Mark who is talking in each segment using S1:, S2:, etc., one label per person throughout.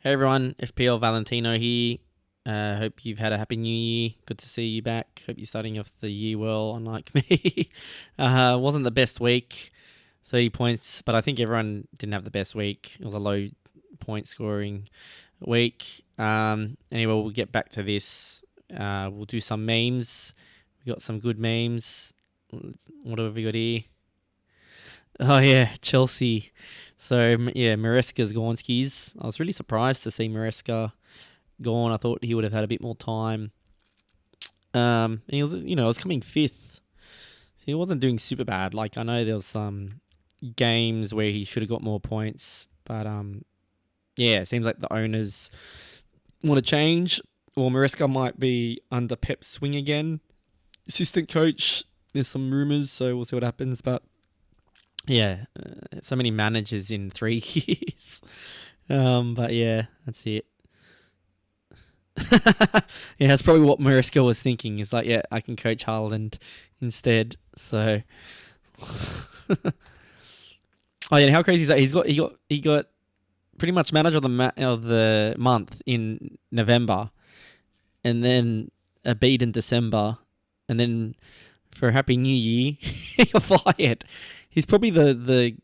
S1: Hey everyone, FPL Valentino here. Hope you've had a happy new year. Good to see you back. Hope you're starting off the year well, unlike me. Wasn't the best week, 30 points, but I think everyone didn't have the best week. It was a low point scoring week. Anyway, we'll get back to this. We'll do some memes. We got some good memes. What have we got here? Oh yeah, Chelsea. So yeah, Maresca's gone skis. I was really surprised to see Maresca gone. I thought he would have had a bit more time. And he was, I was coming fifth. So he wasn't doing super bad. Like, I know there was some games where he should have got more points, but yeah, it seems like the owners want to change, or Maresca might be under Pep's swing again. Assistant coach. There's some rumors, so we'll see what happens. But yeah, so many managers in 3 years. But yeah, that's it. Yeah, that's probably what Maresca was thinking. Is like, yeah, I can coach Haaland instead. So, oh yeah, how crazy is that? He got pretty much manager of the month in November, and then a beat in December, and then for a happy new year, he got fired. He's probably the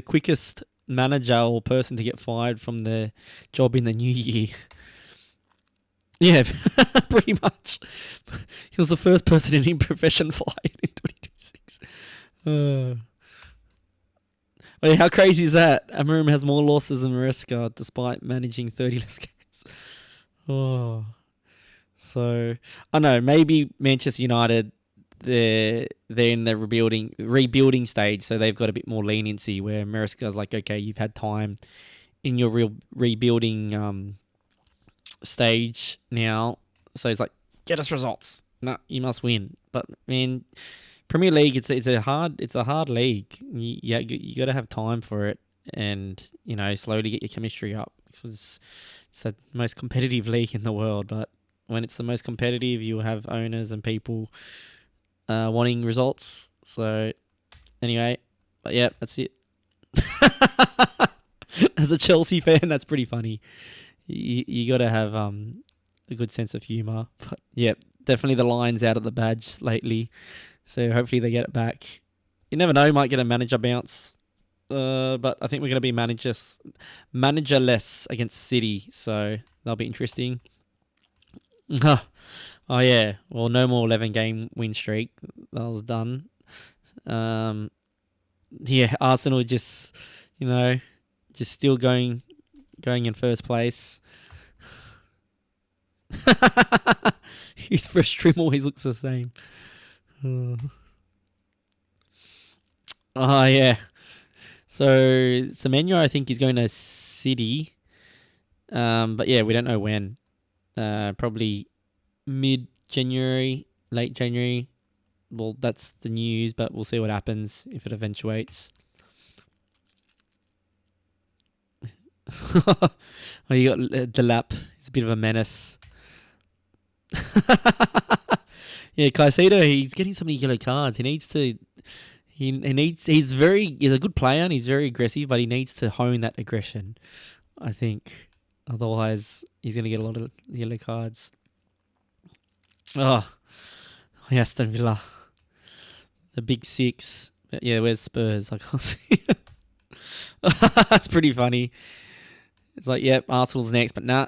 S1: quickest manager or person to get fired from the job in the new year. Yeah, pretty much. He was the first person in profession fired in 2026. Oh yeah, how crazy is that? Amarim has more losses than Maresca despite managing 30 less games. Oh, so I know maybe Manchester United they're in the rebuilding stage, so they've got a bit more leniency. Where Maresca's like, okay, you've had time in your real rebuilding stage now, so it's like, get us results. No, you must win. But man, Premier League, it's a hard league. You got to have time for it, and slowly get your chemistry up, because it's the most competitive league in the world. But when it's the most competitive, you have owners and people wanting results. So anyway, but yeah, that's it. As a Chelsea fan, that's pretty funny. You got to have a good sense of humour. But yeah, definitely the line's out of the badge lately. So hopefully they get it back. You never know, might get a manager bounce. But I think we're going to be managerless against City. So that'll be interesting. Oh yeah, well, no more 11-game win streak. That was done. Yeah, Arsenal just still going in first place. His fresh trim always looks the same. Oh yeah. So Semenyo, I think, is going to City. But yeah, we don't know when. Probably mid-January, late January. Well, that's the news, but we'll see what happens if it eventuates. Oh, you got Delap. He's a bit of a menace. Yeah, Caicedo, he's getting so many yellow cards. He needs to. He's a good player and he's very aggressive, but he needs to hone that aggression, I think. Otherwise, he's going to get a lot of yellow cards. Oh, Aston Villa. The big six. But yeah, where's Spurs? I can't see it. That's pretty funny. It's like, yep, Arsenal's next, but nah.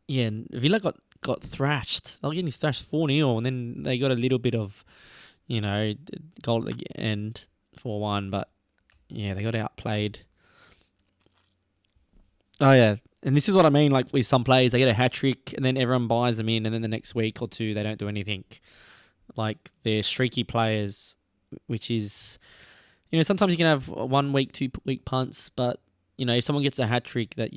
S1: Yeah, Villa got thrashed. They were getting thrashed 4-0, and then they got a little bit of, goal at the end, 4-1, but yeah, they got outplayed. Oh yeah, and this is what I mean, like with some players, they get a hat-trick, and then everyone buys them in, and then the next week or two, they don't do anything. Like, they're streaky players, which is, sometimes you can have 1 week, 2 week punts, but, if someone gets a hat-trick that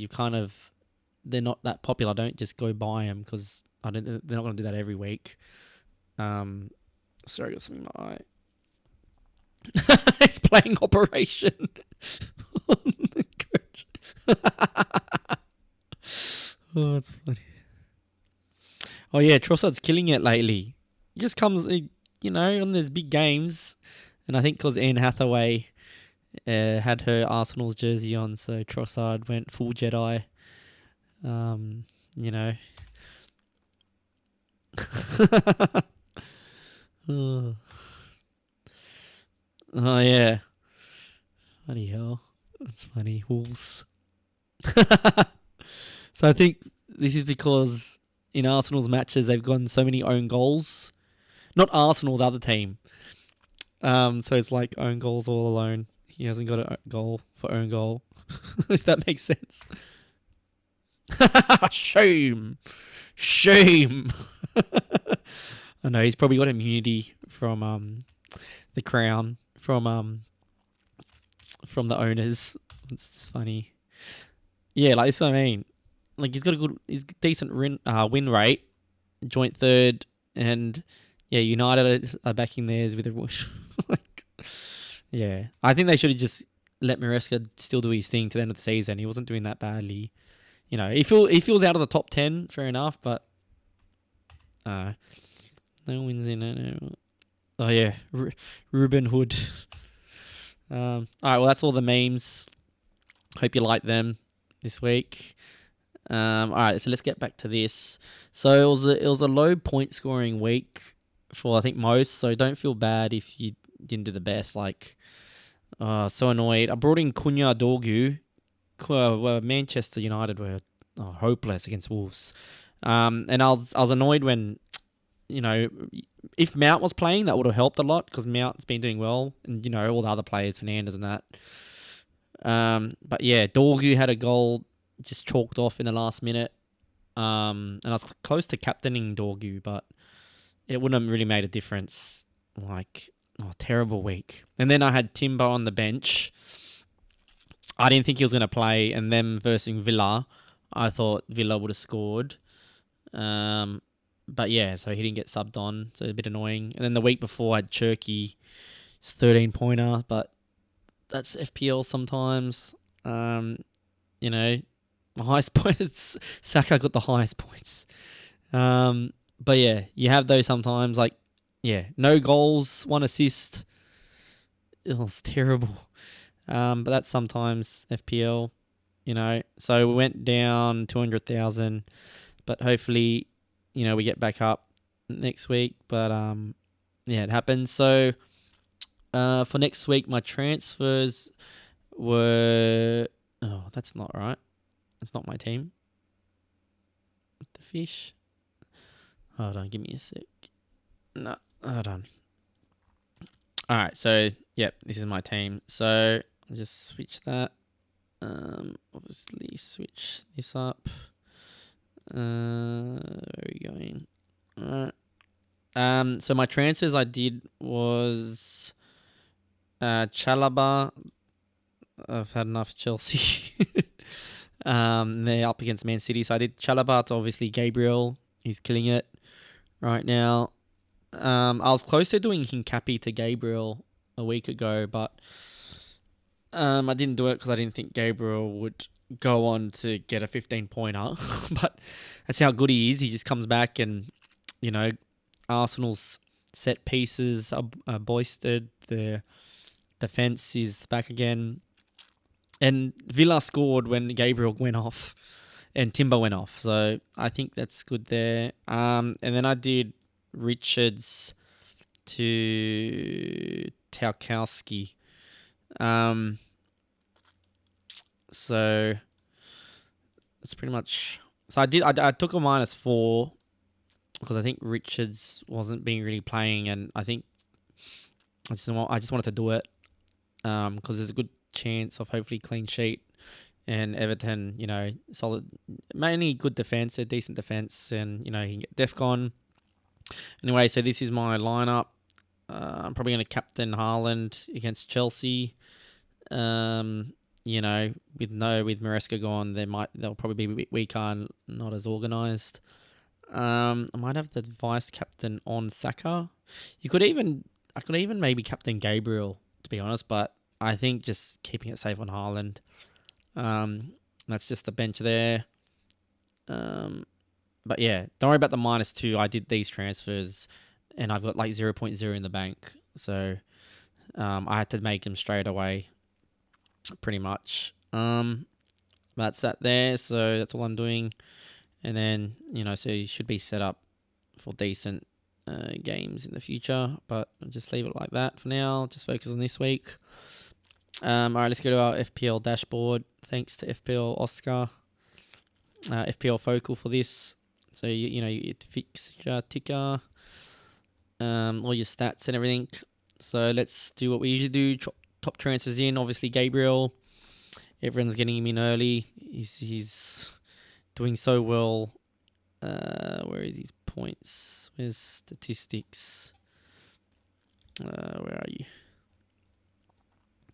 S1: they're not that popular, don't just go buy them, because they're not going to do that every week. Sorry, I got something in my eye. It's playing Operation on the coach. Oh, that's funny. Oh yeah, Trossard's killing it lately. He just comes, on those big games, and I think because Anne Hathaway had her Arsenal's jersey on, so Trossard went full Jedi. You know. Oh, oh yeah. Bloody hell. That's funny. Wolves. So I think this is because in Arsenal's matches they've gotten so many own goals. Not Arsenal, the other team. So it's like own goals all alone. He hasn't got a goal for own goal. If that makes sense. Shame. Shame. I know he's probably got immunity from the crown from the owners. It's just funny. Yeah, like that's what I mean. Like he's decent win rate, joint third, and yeah, United are backing theirs with a whoosh. Like, yeah, I think they should have just let Maresca still do his thing to the end of the season. He wasn't doing that badly. You know, he feels out of the top 10, fair enough, but no wins in it. Oh yeah, Ruben Hood. All right, well that's all the memes. Hope you like them this week. All right, so let's get back to this. So it was a low point scoring week for I think most. So don't feel bad if you didn't do the best. Like, so annoyed. I brought in Cunha Dorgu. Manchester United were hopeless against Wolves. And I was annoyed when if Mount was playing, that would have helped a lot because Mount's been doing well, and all the other players, Fernandez and that. But yeah, Dorgu had a goal just chalked off in the last minute. And I was close to captaining Dorgu, but it wouldn't have really made a difference. Like, terrible week. And then I had Timber on the bench. I didn't think he was going to play, and them versus Villa, I thought Villa would have scored. But yeah, so he didn't get subbed on, so a bit annoying. And then the week before I had Cherky, 13-pointer, but that's FPL sometimes. The highest points, Saka got the highest points. But yeah, you have those sometimes. Like, yeah, no goals, 1 assist. It was terrible. But that's sometimes FPL, So we went down 200,000, but hopefully, we get back up next week. But yeah, it happens. So for next week, my transfers were. Oh, that's not right. That's not my team. The fish. Hold on, give me a sec. No, hold on. All right, so yep, this is my team. So I'll just switch that. Obviously switch this up. Where are we going? All right. So my transfers I did was Chalaba. I've had enough Chelsea. They're up against Man City, so I did Chalaba to obviously Gabriel. He's killing it right now. I was close to doing Hincapi to Gabriel a week ago, but I didn't do it because I didn't think Gabriel would go on to get a 15-pointer. But that's how good he is. He just comes back and, Arsenal's set pieces are boosted. The defense is back again. And Villa scored when Gabriel went off and Timber went off. So I think that's good there. And then I did Richards to Tarkowski. So that's pretty much. So I took a -4 because I think Richards wasn't being really playing, and I think I just wanted to do it because there's a good chance of hopefully clean sheet. And Everton, solid, mainly good defense, a decent defense, and he can get Defcon. Anyway, so this is my lineup. I'm probably going to captain Haaland against Chelsea. With Maresca gone, they'll probably be a bit weaker and not as organised. I might have the vice captain on Saka. I could even maybe captain Gabriel, to be honest, but I think just keeping it safe on Haaland. That's just the bench there. But yeah, don't worry about the -2. I did these transfers, and I've got like 0.0 in the bank, so I had to make them straight away, pretty much. That's that there. So that's all I'm doing. And then, so you should be set up for decent games in the future. But I'll just leave it like that for now. Just focus on this week. All right, let's go to our FPL dashboard. Thanks to FPL Oscar, FPL Focal for this. So, you fixture ticker, all your stats and everything. So let's do what we usually do. Top transfers in. Obviously, Gabriel. Everyone's getting him in early. He's doing so well. Where is his points? Where's statistics? Where are you?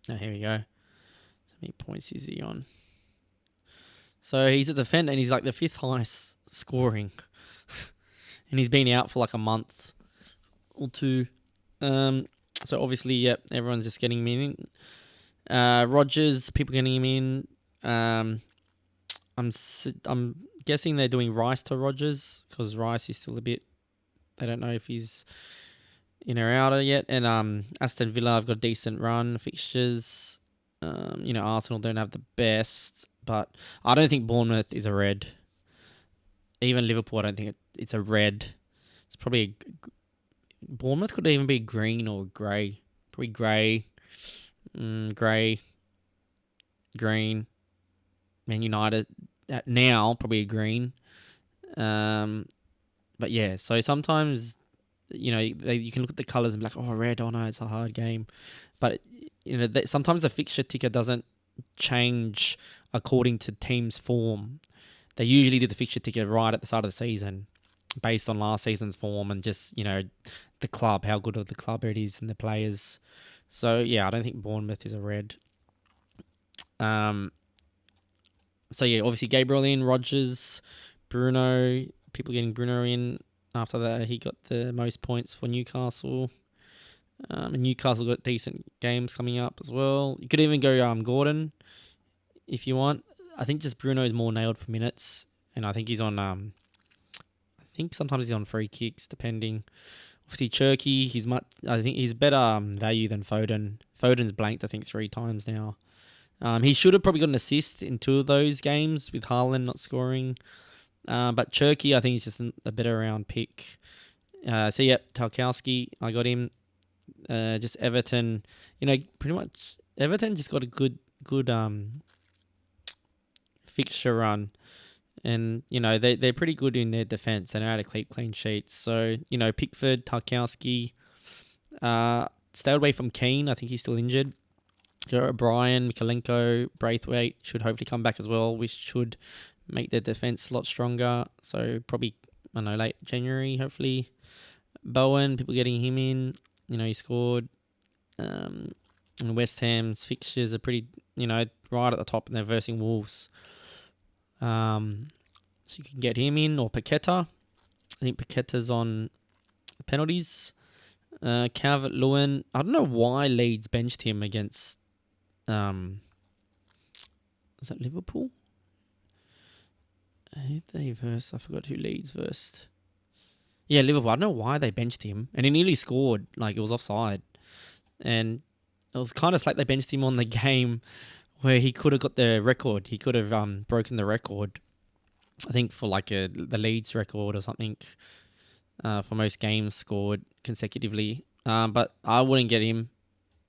S1: Oh, here we go. How many points is he on? So he's a defender and he's like the 5th highest scoring. And he's been out for like a month or two. So obviously, yep, everyone's just getting him in. Rogers, people getting him in. I'm guessing they're doing Rice to Rogers because Rice is still a bit. They don't know if he's in or out yet. And Aston Villa have got a decent run fixtures. Arsenal don't have the best, but I don't think Bournemouth is a red. Even Liverpool, I don't think it's a red. It's probably Bournemouth could even be green or grey. Probably grey, grey, green. Man United now probably green. But yeah, so sometimes you can look at the colours and be like, oh, red. Oh no, it's a hard game. But sometimes the fixture ticker doesn't change according to team's form. They usually do the fixture ticker right at the start of the season, based on last season's form and just the club, how good of the club it is and the players. So yeah, I don't think Bournemouth is a red. So yeah, obviously Gabriel in, Rogers, Bruno. People getting Bruno in. After that, he got the most points for Newcastle. And Newcastle got decent games coming up as well. You could even go Gordon if you want. I think just Bruno is more nailed for minutes, and I think he's on. I think sometimes he's on free kicks, depending. Obviously, Cherky, I think he's better value than Foden. Foden's blanked, I think, 3 times now. He should have probably got an assist in 2 of those games with Haaland not scoring. But Cherky, I think, is just a better round pick. So, yep, Tarkowski, I got him. Just Everton, pretty much Everton just got a good fixture run. And, they're pretty good in their defence. They know how to keep clean sheets. So, Pickford, Tarkowski, stay away from Keane. I think he's still injured. O'Brien, Mikalenko, Braithwaite should hopefully come back as well, which should make their defence a lot stronger. So probably, late January, hopefully. Bowen, people getting him in. He scored. And West Ham's fixtures are pretty, right at the top, and they're versing Wolves. So you can get him in, or Paqueta. I think Paqueta's on penalties. Calvert-Lewin. I don't know why Leeds benched him against... is that Liverpool? Who did they verse? I forgot who Leeds versed. Yeah, Liverpool. I don't know why they benched him. And he nearly scored. Like, it was offside. And it was kind of like they benched him on the game where he could have got the record. He could have broken the record. I think for like the Leeds record or something. For most games scored consecutively. But I wouldn't get him.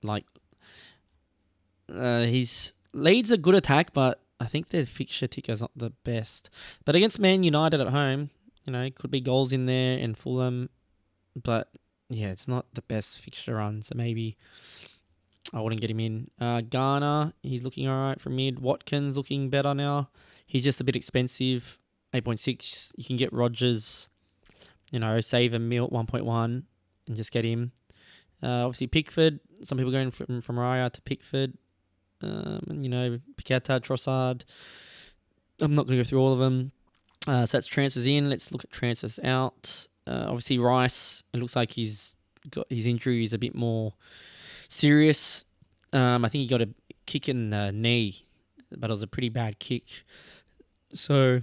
S1: Like, he's... Leeds a good attack, but I think their fixture ticker's not the best. But against Man United at home, could be goals in there and Fulham. But yeah, it's not the best fixture run, so maybe I wouldn't get him in. Garner, he's looking alright from mid. Watkins looking better now. He's just a bit expensive. 8.6. You can get Rogers, save a mil 1.1 and just get him. Obviously Pickford. Some people going from Raya to Pickford. Paqueta, Trossard. I'm not going to go through all of them. So that's transfers in. Let's look at transfers out. Obviously Rice. It looks like he's got his injury is a bit more serious. I think he got a kick in the knee, but it was a pretty bad kick. So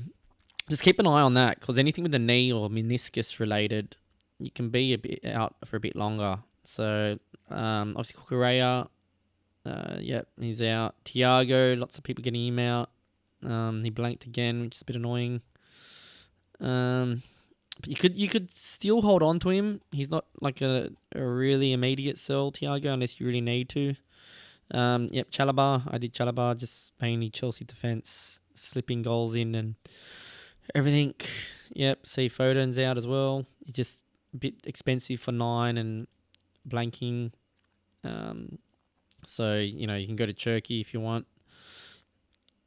S1: just keep an eye on that, because anything with the knee or meniscus related, you can be a bit out for a bit longer. So obviously Kukureya, yep, he's out. Thiago, lots of people getting him out. He blanked again, which is a bit annoying. But you could still hold on to him. He's not like a really immediate sell, Thiago, unless you really need to. Yep, Chalobah. I did Chalobah, just mainly Chelsea defense, slipping goals in and everything. Yep, see Foden's out as well. He's just a bit expensive for 9 and blanking. So, you can go to Cherky if you want.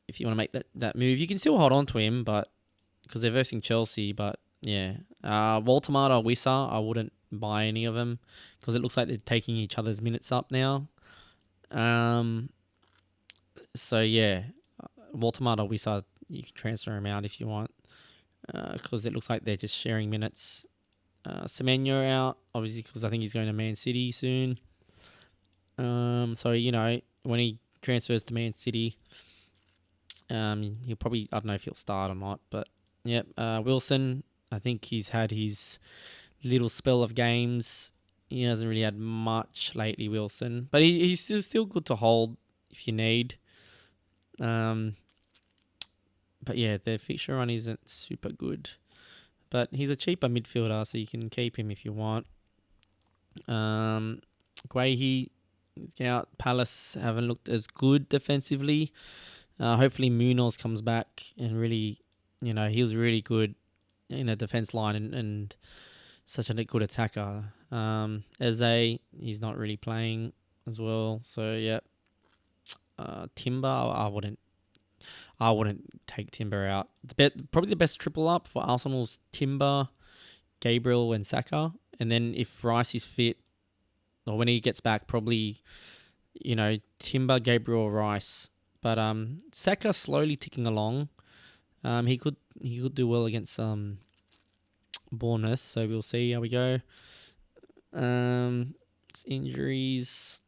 S1: If you want to make that move, you can still hold on to him, but because they're versing Chelsea. But yeah, Waltemata, Wissa, I wouldn't buy any of them because it looks like they're taking each other's minutes up now. So yeah, Waltemata, Wissa, you can transfer him out if you want because it looks like they're just sharing minutes. Semenyo out, obviously, because I think he's going to Man City soon. So, when he transfers to Man City, he'll probably, I don't know if he'll start or not, but yep. Wilson, I think he's had his little spell of games. He hasn't really had much lately, Wilson, but he's still good to hold if you need. But yeah, their fixture run isn't super good. But he's a cheaper midfielder, so you can keep him if you want. Guehi is out. Palace haven't looked as good defensively. Hopefully Munoz comes back and really, he was really good in a defense line and such a good attacker. Eze, he's not really playing as well. So yeah, Timber, I wouldn't take Timber out. Probably the best triple up for Arsenal's Timber, Gabriel, and Saka. And then if Rice is fit, or when he gets back, probably, Timber, Gabriel, Rice. But Saka slowly ticking along. He could do well against Bournemouth. So we'll see how we go. Injuries.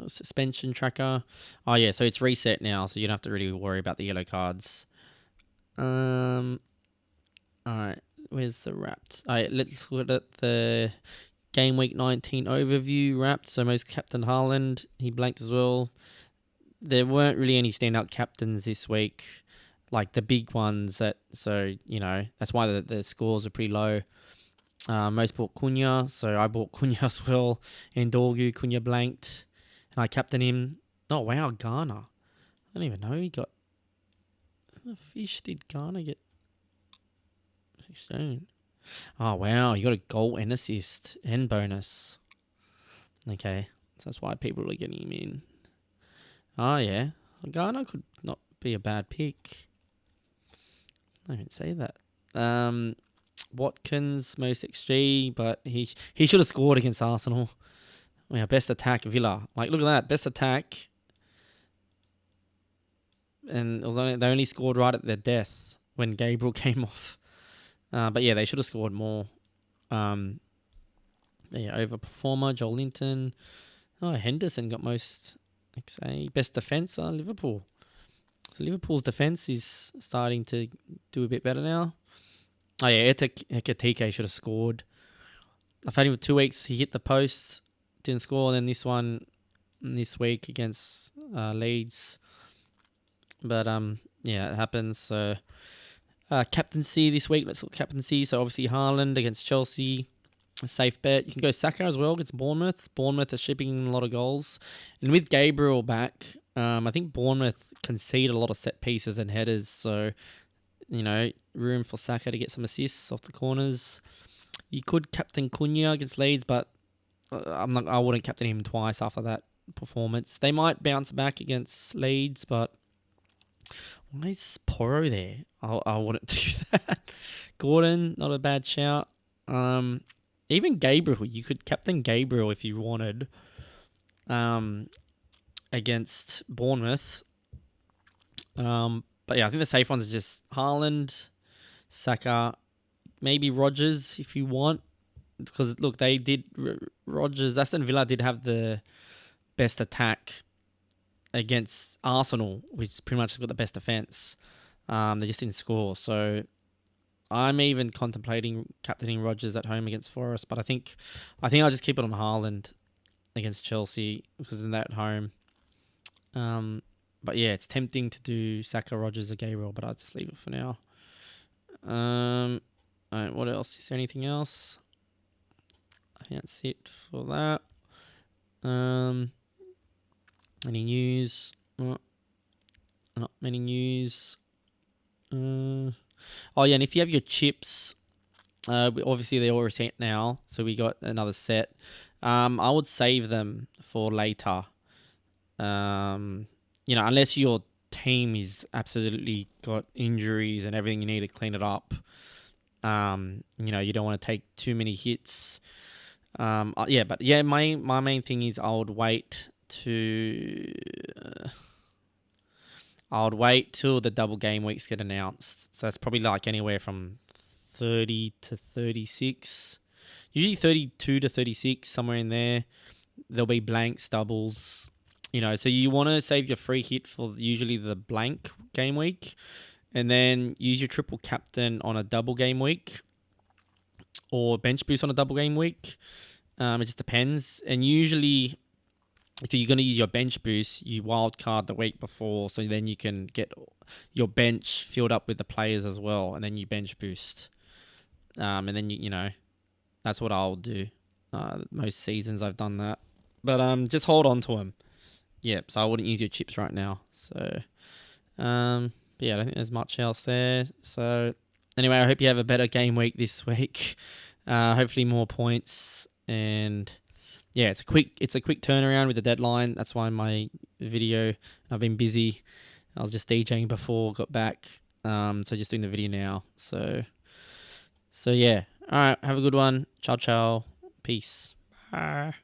S1: Suspension tracker. Oh yeah, so it's reset now, so you don't have to really worry about the yellow cards. Alright, where's the wrapped? Alright, let's look at the Gameweek 19 overview wrapped. So most captain Haaland, he blanked as well. There weren't really any standout captains this week, like the big ones. That's why the scores are pretty low. Most bought Cunha, so I bought Cunha as well. And Dorgu, Cunha blanked. And I captained him. Oh, wow, Ghana. I don't even know he got... How the fish did Ghana get? 16. Oh, wow, he got a goal and assist and bonus. Okay, so that's why people are getting him in. Oh, yeah. Ghana could not be a bad pick. I didn't say that. Watkins, most XG, but he should have scored against Arsenal. Yeah, best attack, Villa. Like, look at that. Best attack. And they only scored right at their death when Gabriel came off. But yeah, they should have scored more. Overperformer, Joel Linton. Oh, Henderson got most XA. Best defence, Liverpool. So Liverpool's defence is starting to do a bit better now. Oh yeah, Ekatike should have scored. I've had him for 2 weeks. He hit the post, didn't score. And then this week against Leeds. But it happens. So captaincy this week. Let's look at captaincy. So obviously Haaland against Chelsea, a safe bet. You can go Saka as well against Bournemouth. Bournemouth are shipping a lot of goals, and with Gabriel back, I think Bournemouth concede a lot of set pieces and headers. So room for Saka to get some assists off the corners. You could captain Cunha against Leeds, but I wouldn't captain him twice after that performance. They might bounce back against Leeds, but why is Porro there? I wouldn't do that. Gordon, not a bad shout. Even Gabriel, you could captain Gabriel if you wanted. Against Bournemouth. But yeah, I think the safe ones are just Haaland, Saka, maybe Rodgers if you want. Because, look, they did... Aston Villa did have the best attack against Arsenal, which pretty much got the best defence. They just didn't score. So I'm even contemplating captaining Rodgers at home against Forest. But I think I'll just keep it on Haaland against Chelsea because in that home. But yeah, it's tempting to do Saka, Rogers, or Gabriel, but I'll just leave it for now. Alright, what else? Is there anything else? I think that's it for that. Any news? Not many news. Oh yeah, and if you have your chips, obviously they're all reset now, so we got another set. I would save them for later. Unless your team is absolutely got injuries and everything, you need to clean it up. You don't want to take too many hits. My main thing is I would wait till the double game weeks get announced. So that's probably like anywhere from 30 to 36. Usually 32 to 36, somewhere in there. There'll be blanks, doubles. So you want to save your free hit for usually the blank game week. And then use your triple captain on a double game week. Or bench boost on a double game week. It just depends. And usually, if you're going to use your bench boost, you wild card the week before, so then you can get your bench filled up with the players as well, and then you bench boost. And then that's what I'll do. Most seasons I've done that, but just hold on to them. Yeah, so I wouldn't use your chips right now. So, but yeah, I don't think there's much else there. So, anyway, I hope you have a better game week this week. Hopefully more points, and yeah, it's a quick turnaround with the deadline. That's why my video, I've been busy. I was just DJing before, got back. So just doing the video now. So yeah. All right, have a good one. Ciao, ciao. Peace. Bye.